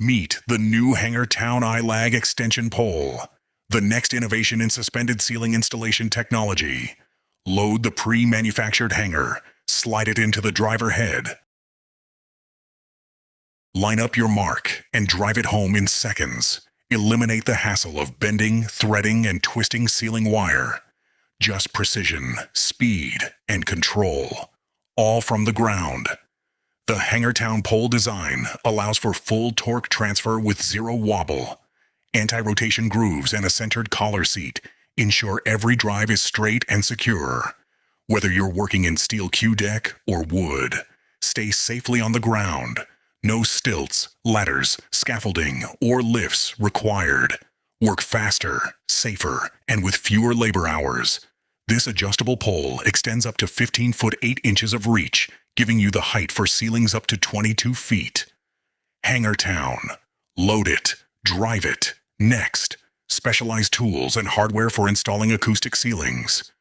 Meet the new Hangertown iLag extension pole, the next innovation in suspended ceiling installation technology. Load the pre-manufactured hanger, slide it into the driver head. Line up your mark and drive it home in seconds. Eliminate the hassle of bending, threading, and twisting ceiling wire. Just precision, speed, and control. All from the ground. The Hangertown pole design allows for full torque transfer with zero wobble. Anti-rotation grooves and a centered collar seat ensure every drive is straight and secure. Whether you're working in steel Q-deck or wood, stay safely on the ground. No stilts, ladders, scaffolding, or lifts required. Work faster, safer, and with fewer labor hours. This adjustable pole extends up to 15 foot 8 inches of reach, giving you the height for ceilings up to 22 feet. Hangertown. Load it. Drive it. Next. Specialized tools and hardware for installing acoustic ceilings.